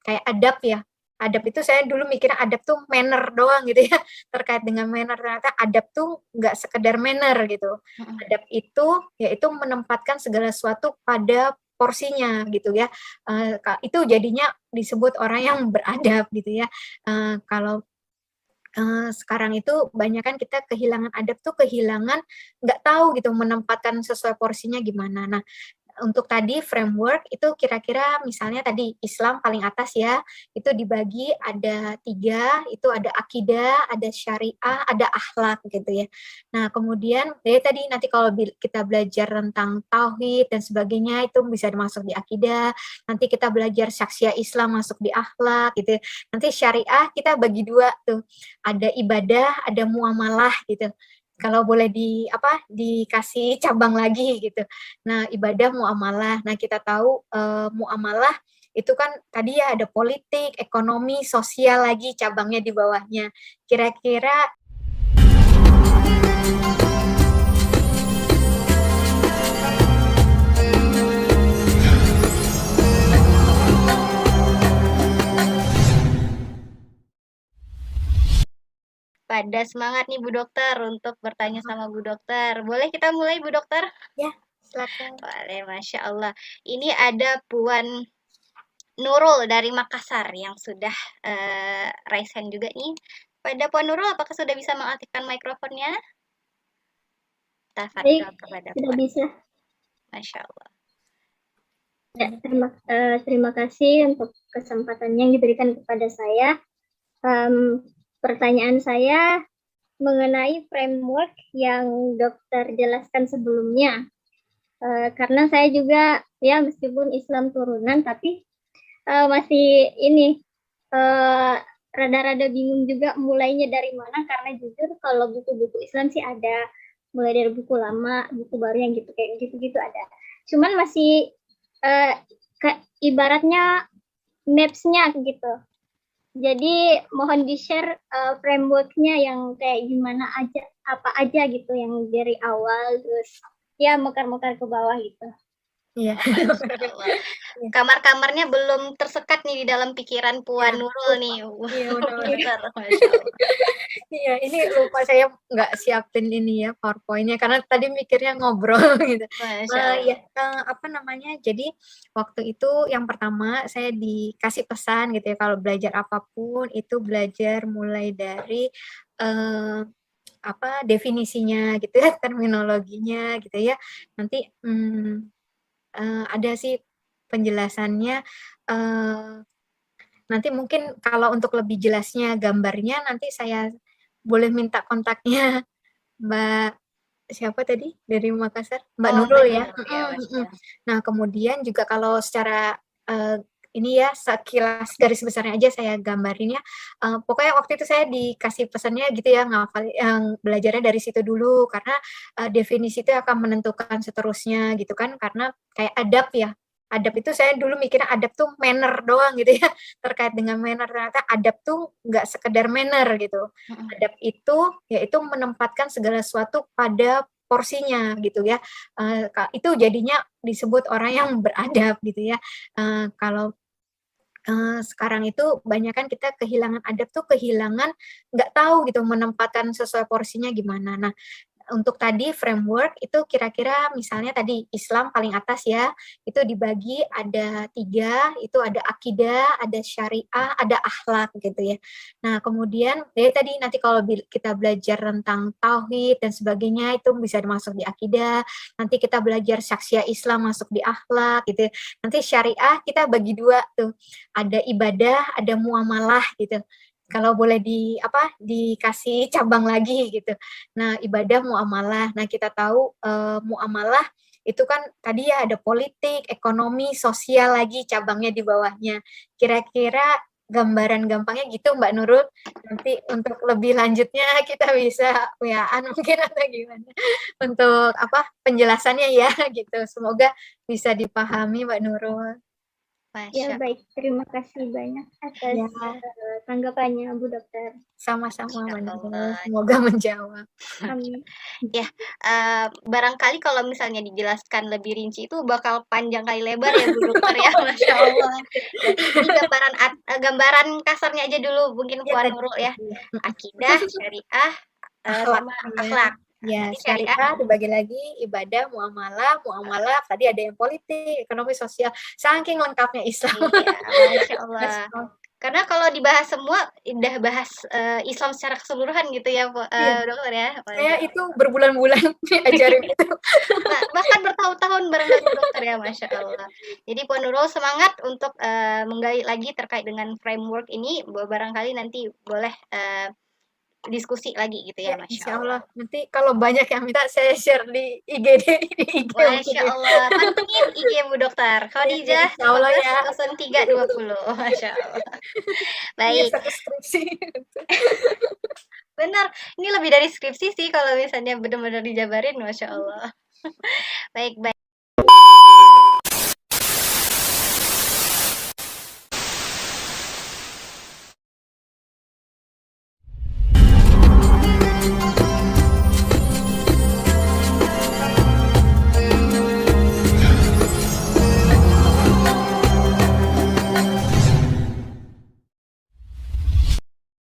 kayak adab ya. Adab itu saya dulu mikirnya adab tuh manner doang gitu ya, terkait dengan manner, ternyata adab tuh nggak sekedar manner gitu. Mhm. Adab itu, yaitu menempatkan segala sesuatu pada porsinya gitu ya, itu jadinya disebut orang yang beradab gitu ya. Kalau sekarang itu banyakan kita kehilangan adab tuh kehilangan nggak tahu gitu menempatkan sesuai porsinya gimana. Nah, untuk tadi framework itu kira-kira misalnya tadi Islam paling atas ya, itu dibagi ada 3, itu ada akidah, ada syariah, ada akhlak gitu ya. Nah kemudian dari tadi nanti kalau kita belajar tentang tauhid dan sebagainya itu bisa masuk di akidah, nanti kita belajar saksiah Islam masuk di akhlak gitu ya. Nanti syariah kita bagi 2 tuh, ada ibadah, ada muamalah gitu. Kalau boleh dikasih cabang lagi gitu. Nah, ibadah muamalah. Nah, kita tahu, muamalah itu kan tadi ya ada politik, ekonomi, sosial lagi cabangnya di bawahnya. Kira-kira Pada semangat nih Bu Dokter untuk bertanya sama Bu Dokter. Boleh kita mulai Bu Dokter? ya, silakan. Boleh, Masya Allah. Ini ada Puan Nurul dari Makassar yang sudah raise hand juga nih. Pada Puan Nurul, apakah sudah bisa mengaktifkan mikrofonnya? Baik, Tafadhol kepada sudah Puan. bisa. Masya Allah. Ya, terima kasih untuk kesempatan yang diberikan kepada saya. Pertanyaan saya mengenai framework yang dokter jelaskan sebelumnya. Karena saya juga ya meskipun Islam turunan tapi masih ini rada-rada bingung juga mulainya dari mana, karena jujur kalau buku-buku Islam sih ada, mulai dari buku lama, buku baru yang gitu kayak gitu-gitu ada. Cuman masih ibaratnya maps-nya gitu. Jadi mohon di-share framework-nya yang kayak gimana aja, apa aja gitu yang dari awal terus ya mekar-mekar ke bawah gitu. Iya. Kamar-kamarnya belum tersekat nih di dalam pikiran Puan Nurul nih. Iya, benar. Masya Allah. Iya, ini lupa saya nggak siapin ini ya PowerPoint-nya karena tadi mikirnya ngobrol gitu. Masya Allah. Ya, apa namanya? Jadi waktu itu yang pertama saya dikasih pesan gitu ya kalau belajar apapun itu belajar mulai dari definisinya gitu ya, terminologinya gitu ya. Nanti ada sih penjelasannya. Nanti mungkin kalau untuk lebih jelasnya gambarnya nanti saya boleh minta kontaknya Mbak siapa tadi dari Makassar? Mbak Nurul ya. Nah kemudian juga kalau secara ini ya sekilas garis besarnya aja saya gambarin ya. Pokoknya waktu itu saya dikasih pesannya gitu ya ngafal yang belajarnya dari situ dulu karena definisi itu akan menentukan seterusnya gitu kan karena kayak adab ya. Adab itu saya dulu mikirnya adab tuh manner doang gitu ya, terkait dengan manner, ternyata adab tuh nggak sekedar manner gitu. Adab itu, yaitu menempatkan segala sesuatu pada porsinya gitu ya, itu jadinya disebut orang yang beradab gitu ya. Kalau sekarang itu banyakan kita kehilangan adab tuh kehilangan nggak tahu gitu menempatkan sesuai porsinya gimana. Nah, untuk tadi framework itu kira-kira misalnya tadi Islam paling atas ya, itu dibagi ada 3, itu ada akidah, ada syariah, ada akhlak gitu ya. Nah kemudian dari tadi nanti kalau kita belajar tentang tauhid dan sebagainya itu bisa masuk di akidah, nanti kita belajar saksiah Islam masuk di akhlak gitu ya. Nanti syariah kita bagi 2 tuh, ada ibadah, ada muamalah gitu. Kalau boleh dikasih cabang lagi gitu. Nah, ibadah muamalah. Nah, kita tahu muamalah itu kan tadi ya ada politik, ekonomi, sosial lagi cabangnya di bawahnya. Kira-kira gambaran gampangnya gitu Mbak Nurul. Nanti untuk lebih lanjutnya kita bisa WA-an mungkin atau gimana. Untuk penjelasannya ya gitu. Semoga bisa dipahami Mbak Nurul. Ya baik, terima kasih banyak atas tanggapannya Bu Dokter. Sama-sama Mbak Nurul, semoga menjawab. Amin. Ya, barangkali kalau misalnya dijelaskan lebih rinci itu bakal panjang kali lebar ya Bu Dokter ya, Masya Allah. Berarti ini gambaran gambaran kasarnya aja dulu mungkin Ya, Puan tadi. Nurul ya. Iya. Akidah, syariah, Akhlak. sama Ya. akhlak. Ya, Jadi syariah syariah dibagi lagi, ibadah, muamalah, tadi ada yang politik, ekonomi, sosial, saking lengkapnya Islam. iya, Masya Allah. Masya Allah. Karena kalau dibahas semua, udah bahas Islam secara keseluruhan gitu ya, Iya. dokter ya. Saya itu berbulan-bulan diajarin itu. Bahkan bertahun-tahun bareng dengan dokter ya, Masya Allah. Jadi Puan Nurul semangat untuk menggali lagi terkait dengan framework ini, barangkali nanti boleh diskusi lagi gitu ya, Ya, Masya insya Allah. Allah. Nanti kalau banyak yang minta saya share di IGD, di IG. Masya Allah. Pantengin IG-mu dokter. Khadijah Insya Allah ya. 0320. Masya Allah. Iya, Baik. satu skripsi. Benar. Ini lebih dari skripsi sih kalau misalnya benar-benar dijabarin, Masya Allah. Baik, baik.